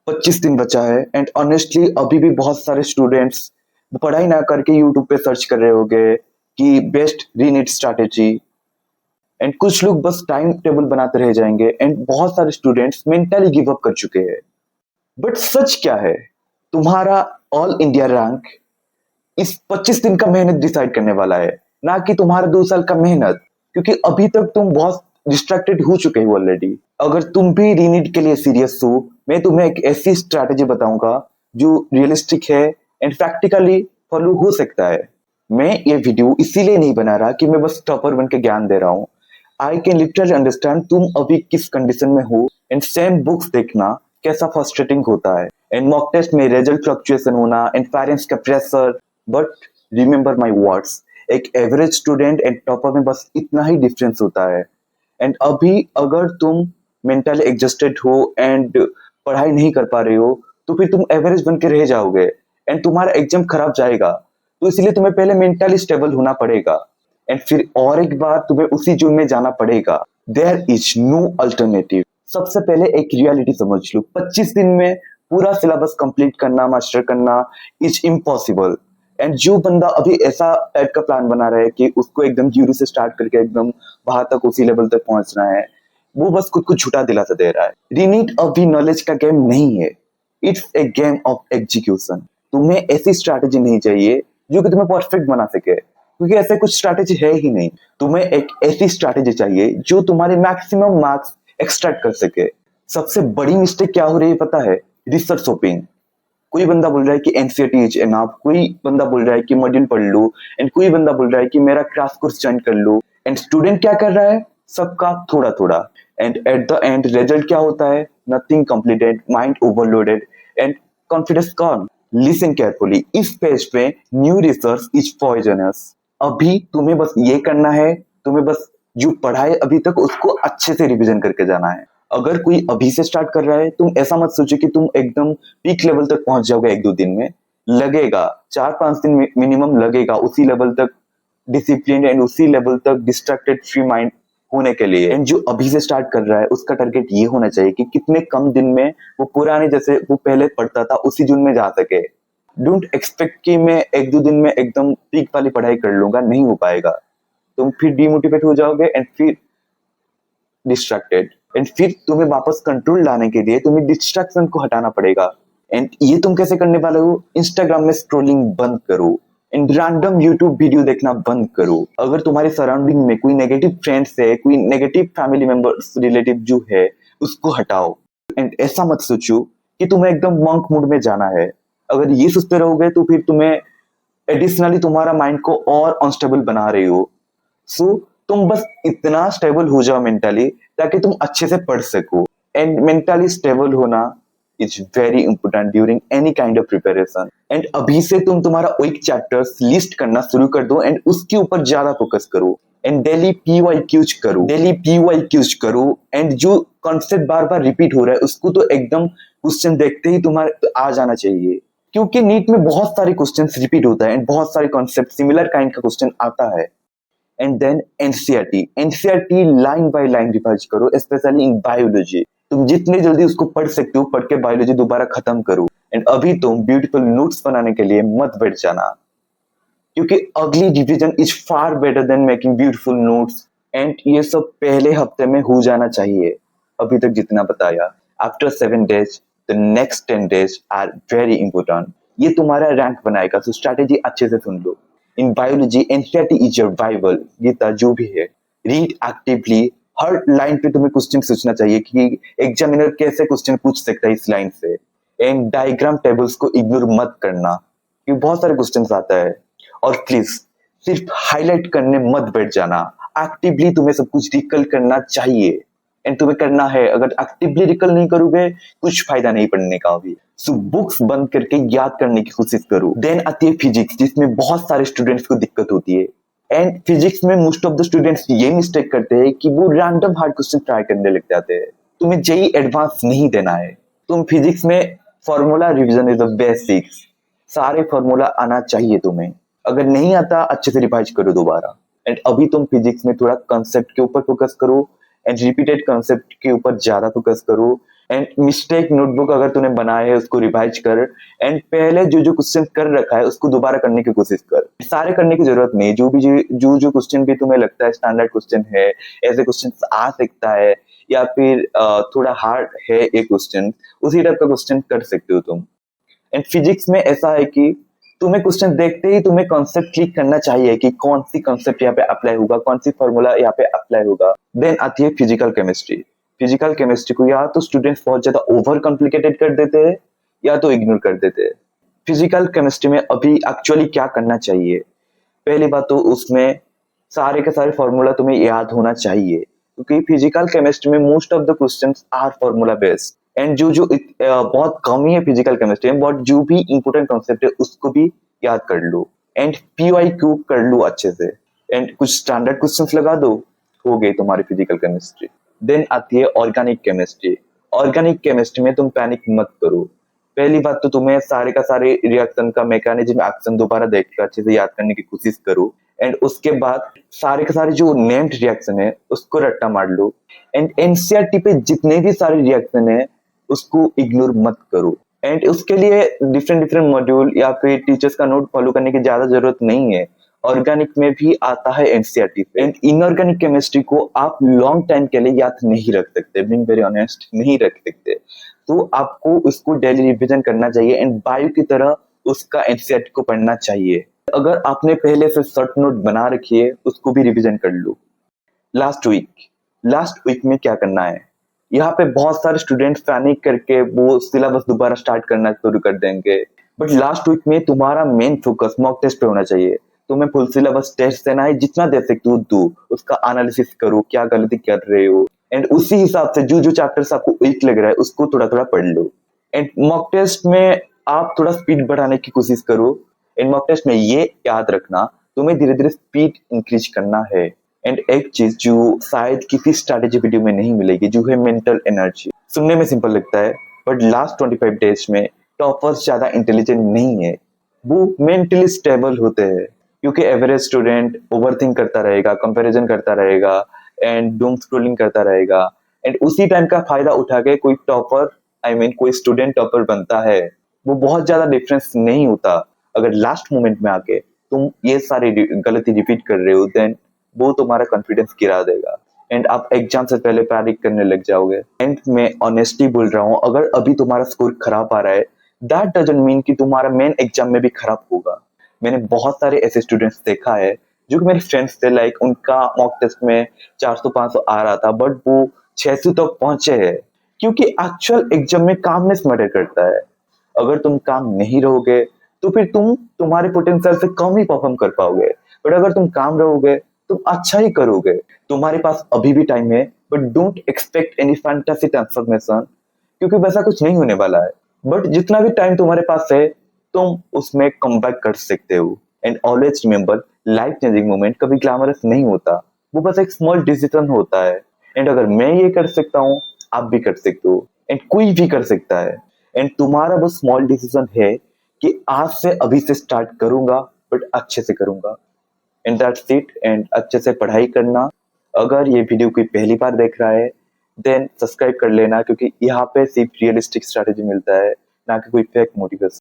25 दिन बचा है एंड ऑनेस्टली अभी भी बहुत सारे स्टूडेंट्स पढ़ाई ना करके यूट्यूब पे सर्च कर रहे होंगे कि बेस्ट रीनीट स्ट्रैटेजी। एंड कुछ लोग बस टाइम टेबल बनाते रह जाएंगे एंड बहुत सारे स्टूडेंट्स मेंटली गिव अप कर चुके हैं। बट सच क्या है, तुम्हारा ऑल इंडिया रैंक इस 25 दिन का मेहनत डिसाइड करने वाला है, ना कि तुम्हारा 2 साल का मेहनत। क्योंकि अभी तक तुम बहुत डिस्ट्रैक्टेड हो चुके हो ऑलरेडी। अगर तुम भी रीनीट के लिए सीरियस हो, मैं तुम्हें एक ऐसी स्ट्रैटेजी बताऊंगा जो रियलिस्टिक है एंड प्रैक्टिकली फॉलो हो सकता है। मैं ये वीडियो इसीलिए नहीं बना रहा कि मैं बस टॉपर बन के ज्ञान दे रहा हूँ। आई कैन लिटरली अंडरस्टैंड तुम अभी किस कंडीशन में हो एंड सेम बुक्स देखना कैसा फ्रस्ट्रेटिंग होता है एंड मॉक टेस्ट में रिजल्ट फ्लक्चुएशन होना एंड पेरेंट्स का pressure. But remember my words, एक एवरेज स्टूडेंट एंड टॉपर में बस इतना ही डिफरेंस होता है। एंड अभी अगर तुम मेंटली एग्जस्टेड हो एंड पढ़ाई नहीं कर पा रहे हो तो फिर तुम एवरेज बन के रह जाओगे एंड तुम्हारा एग्जाम खराब जाएगा। तो इसलिए तुम्हें पहले मेंटली स्टेबल होना पड़ेगा एंड फिर और एक बार तुम्हें उसी जोन में जाना पड़ेगा। There is no alternative. सबसे पहले एक रियलिटी समझ लो, 25 दिन में पूरा सिलेबस कंप्लीट करना, मास्टर करना इज इम्पॉसिबल। एंड जो बंदा अभी ऐसा टाइप का प्लान बना रहा है कि उसको एकदम जीरो से स्टार्ट करके एकदम वहां तक उसी लेवल तक पहुंचना है, वो बस खुद को झूठा दिलासा दे रहा है। रीनीट अभी नॉलेज का गेम नहीं है, it's a game of execution. तुम्हें ऐसी स्ट्रैटेजी नहीं चाहिए जो कि तुम्हें परफेक्ट बना सके, क्योंकि ऐसे कुछ स्ट्रैटेजी है ही नहीं। तुम्हें एक ऐसी स्ट्रैटेजी चाहिए जो तुम्हारे मैक्सिमम मार्क्स एक्सट्रैक्ट कर सके। सबसे बड़ी मिस्टेक क्या हो रही है पता है? Research shopping. कोई बंदा बोल रहा है कि एनसीईआरटी इज एनफ, कोई बंदा बोल रहा है कि मॉड्यूल पढ़ लो एंड कोई बंदा बोल रहा है कि मेरा क्रैश कोर्स ज्वाइन कर लो। एंड स्टूडेंट क्या कर रहा है? सबका थोड़ा थोड़ा। And at the end result क्या होता है? Nothing completed, mind overloaded and confidence gone. Listen carefully, इस पेज पे न्यू रिसर्च इज पॉइजनस। अभी तुम्हें बस ये करना है, तुम्हें बस जो पढ़ा है अभी तक उसको अच्छे से रिवीजन करके जाना है। अगर कोई अभी से स्टार्ट कर रहा है, तुम ऐसा मत सोचो कि तुम एकदम पीक लेवल तक पहुंच जाओगे 1-2 दिन में। लगेगा 4-5 दिन मिनिमम लगेगा उसी लेवल तक डिसिप्लिन एंड उसी लेवल तक डिस्ट्रैक्टेड फ्री माइंड होने के लिए। एंड जो अभी से स्टार्ट कर रहा है उसका टारगेट ये होना चाहिए कि कितने कम दिन में वो पुराने जैसे वो पहले पढ़ता था उसी जोन में जा सके। डोंट एक्सपेक्ट कि मैं 1-2 दिन में एकदम पीक वाली पढ़ाई कर लूंगा, नहीं हो पाएगा। तुम फिर डिमोटिवेट हो जाओगे एंड फिर डिस्ट्रैक्टेड। एंड फिर तुम्हें वापस कंट्रोल लाने के लिए तुम्हें डिस्ट्रैक्शन को हटाना पड़ेगा। एंड ये तुम कैसे करने वाले हो? इंस्टाग्राम में स्क्रॉलिंग बंद करो एंड रैंडम यूट्यूब वीडियो देखना बंद करो। अगर तुम्हारे सराउंडिंग में कोई नेगेटिव फ्रेंड्स है, कोई नेगेटिव फैमिली मेंबर्स रिलेटिव जो है, उसको हटाओ। एंड ऐसा मत सोचो कि तुम्हें एकदम मंक मूड में जाना है। अगर ये सोचते रहोगे तो फिर तुम्हें एडिशनली तुम्हारा माइंड को और अनस्टेबल बना रही हो। सो तुम बस इतना स्टेबल हो जाओ मेंटली ताकि तुम अच्छे से पढ़ सको। एंड मेंटली स्टेबल होना is very important during any kind of preparation. And अभी से तुम तुम्हारा वीक चैप्टर्स लिस्ट करना शुरू कर दो एंड उसके ऊपर ज्यादा फोकस करो। एंड डेली पीवाईक्यूज करो, डेली पीवाईक्यूज करो। एंड जो कॉन्सेप्ट बार बार रिपीट हो रहा है उसको तो एकदम क्वेश्चन देखते ही तुम्हारे आ जाना चाहिए, क्योंकि नीट में बहुत सारे क्वेश्चंस रिपीट होता है एंड बहुत सारे कॉन्सेप्ट सिमिलर काइंड का क्वेश्चन आता है। And then NCERT line by line revise करो, स्पेशली इन बायोलॉजी। तुम जितने जल्दी उसको पढ़ सकते हो पढ़ के बायोलॉजी दोबारा खत्म करो। एंड अभी तुम ब्यूटीफुल नोट्स बनाने के लिए मत बैठ जाना, क्योंकि अगली revision is far better than making beautiful notes. And ये सब पहले हफ्ते में हो जाना चाहिए। अभी तक जितना बताया, after 7 days the next 10 days are very important. ये तुम्हारा रैंक बनाएगा, तो स्ट्रैटेजी अच्छे से सुन लो। In biology NCERT is your Bible, Gita जो भी है। रीड एक्टिवली, हर लाइन पे तुम्हें क्वेश्चन सोचना चाहिए कि एग्जामिनर कैसे क्वेश्चन पूछ सकता है इस लाइन से। एंड डायग्राम टेबल्स को इग्नोर मत करना, क्योंकि बहुत सारे क्वेश्चंस आता है। और प्लीज सिर्फ हाईलाइट करने मत बैठ जाना, एक्टिवली तुम्हें सब कुछ रिकल करना चाहिए। एंड तुम्हें करना है, अगर एक्टिवली रिकल नहीं करोगे कुछ फायदा नहीं पढ़ने का भी। सो बुक्स बंद करके याद करने की कोशिश करो। देन आती है फिजिक्स, जिसमें बहुत सारे स्टूडेंट्स को दिक्कत होती है। एंड फिजिक्स में मोस्ट ऑफ द स्टूडेंट्स ये मिस्टेक करते हैं कि वो रैंडम हार्ड क्वेश्चन ट्राई करने लग जाते हैं। तुम्हें जेई एडवांस नहीं देना है। तुम फिजिक्स में formula revision is the basics, सारे फॉर्मूला आना चाहिए तुम्हें। अगर नहीं आता अच्छे से रिवाइज करो दोबारा। एंड अभी तुम फिजिक्स में थोड़ा कंसेप्ट के ऊपर फोकस करो एंड रिपीटेड कंसेप्ट के ऊपर ज्यादा फोकस करो। एंड मिस्टेक नोटबुक अगर तूने बनाए है उसको रिवाइज कर, एंड पहले जो जो क्वेश्चन कर रखा है उसको दोबारा करने की कोशिश कर। सारे करने की जरूरत नहीं, जो क्वेश्चन भी तुम्हें लगता है स्टैंडर्ड क्वेश्चन है, ऐसे क्वेश्चन आ सकता है, या फिर थोड़ा हार्ड है एक क्वेश्चन, उसी टाइप का क्वेश्चन कर सकते हो तुम। एंड फिजिक्स में ऐसा है कि तुम्हें क्वेश्चन देखते ही तुम्हें कॉन्सेप्ट क्लिक करना चाहिए कि कौन सी कॉन्सेप्ट यहाँ पे अप्लाई होगा, कौन सी फॉर्मूला यहाँ पे अप्लाई होगा। देन आती है फिजिकल केमिस्ट्री। फिजिकल केमिस्ट्री को या तो स्टूडेंट्स बहुत ज्यादा ओवर कॉम्प्लिकेटेड कर देते हैं या तो इग्नोर कर देते हैं। फिजिकल केमिस्ट्री में अभी एक्चुअली क्या करना चाहिए, पहली बात तो उसमें सारे के सारे फॉर्मूला तुम्हें याद होना चाहिए, क्योंकि फिजिकल केमिस्ट्री में most of the questions are formula based. And बहुत कम ही है फिजिकल केमिस्ट्री में, बट जो भी इंपॉर्टेंट कॉन्सेप्ट है उसको भी याद कर लो, एंड PYQ कर लो अच्छे से, एंड कुछ स्टैंडर्ड क्वेश्चंस लगा दो, हो गई तुम्हारी फिजिकल केमिस्ट्री। देन आती है ऑर्गेनिक केमिस्ट्री। ऑर्गेनिक केमिस्ट्री में तुम पैनिक मत करो। पहली बात तो तुम्हें सारे का सारे रिएक्शन का मैकेनिज्म एक्शन दोबारा देख कर अच्छे से याद करने की कोशिश करो, एंड उसके बाद सारे के सारे जो नेम्ड रिएक्शन है उसको रट्टा मार लो, एंड एनसीईआरटी पे जितने भी सारे रिएक्शन है उसको इग्नोर मत करो। एंड उसके लिए डिफरेंट डिफरेंट मॉड्यूल या फिर टीचर्स का नोट फॉलो करने की ज्यादा जरूरत नहीं है। ऑर्गेनिक में भी आता है एनसीईआरटी, एंड इनऑर्गेनिक केमिस्ट्री को आप लॉन्ग टाइम के लिए याद नहीं रख सकते, बीइंग वेरी ऑनेस्ट नहीं रख सकते, तो आपको उसको डेली रिवीजन करना चाहिए, एंड बायो की तरह उसका एनसीईआरटी को पढ़ना चाहिए। अगर आपने पहले से शॉर्ट नोट बना रखी है उसको भी रिवीजन कर लो। लास्ट वीक में क्या करना है, यहाँ पे बहुत सारे स्टूडेंट्स पैनिक करके वो सिलेबस दोबारा स्टार्ट करना शुरू कर देंगे, बट लास्ट वीक में तुम्हारा मेन फोकस मॉक टेस्ट पे होना चाहिए। तुम्हें फुल सिलेबस टेस्ट देना है, जितना दे सकते हो दो, उसका एनालिसिस करो क्या गलती कर रहे हो, एंड उसी हिसाब से जो जो चैप्टर्स आपको वीक लग रहा है उसको थोड़ा थोड़ा पढ़ लो। एंड मॉक टेस्ट में आप थोड़ा स्पीड बढ़ाने की कोशिश करो। एंड मॉक टेस्ट में ये याद रखना तुम्हें धीरे धीरे स्पीड इंक्रीज करना है। एंड एक चीज जो शायद किसी स्ट्रैटेजी वीडियो में नहीं मिलेगी, जो है मेंटल एनर्जी। सुनने में सिंपल लगता है, बट लास्ट 25 डेज में टॉपर्स ज्यादा इंटेलिजेंट नहीं है, वो मेंटली स्टेबल होते हैं, क्योंकि एवरेज स्टूडेंट ओवरथिंक करता रहेगा, कंपैरिजन करता रहेगा, एंड डूम स्क्रोलिंग करता रहेगा, एंड उसी टाइम का फायदा उठा के कोई टॉपर कोई स्टूडेंट टॉपर बनता है। वो बहुत ज्यादा डिफरेंस नहीं होता। अगर लास्ट मोमेंट में आके तुम ये सारी गलती रिपीट कर रहे हो, देन वो तुम्हारा कॉन्फिडेंस गिरा देगा, एंड आप एग्जाम से पहले पैनिक करने लग जाओगे। एंड मैं ऑनेस्टली बोल रहा हूँ, अगर अभी तुम्हारा स्कोर खराब आ रहा है, दैट डजंट मीन कि तुम्हारा मेन एग्जाम में भी खराब होगा। मैंने बहुत सारे ऐसे स्टूडेंट्स देखा है जो कि मेरे फ्रेंड्स थे, लाइक उनका मॉक टेस्ट में 400-500 आ रहा था, बट वो 600 तक पहुंचे हैं, क्योंकि एक्चुअल एग्जाम में कामनेस मैटर करता है। अगर तुम काम नहीं रहोगे तो फिर तुम तुम्हारे पोटेंशियल से कम ही परफॉर्म कर पाओगे, बट अगर तुम काम रहोगे तुम अच्छा ही करोगे। तुम्हारे पास अभी भी टाइम है, but don't expect any fantasy transformation, क्योंकि वैसा कुछ नहीं होने वाला है। बट जितना भी टाइम तुम्हारे पास है तुम उसमें कम बैक कर सकते हो। And always remember, life changing moment कभी ग्लैमरस नहीं होता, वो बस एक स्मॉल डिसीजन होता है। एंड अगर मैं ये कर सकता हूँ आप भी कर सकते हो, एंड कोई भी कर सकता है। एंड तुम्हारा वो स्मॉल डिसीजन है कि आज से अभी से स्टार्ट करूंगा, बट अच्छे से करूंगा, एंड दैट्स इट। एंड अच्छे से पढ़ाई करना। अगर ये वीडियो कोई पहली बार देख रहा है देन सब्सक्राइब कर लेना, क्योंकि यहाँ पे सिर्फ रियलिस्टिक स्ट्रैटेजी मिलता है, ना कि कोई फेक मोटिवेशन।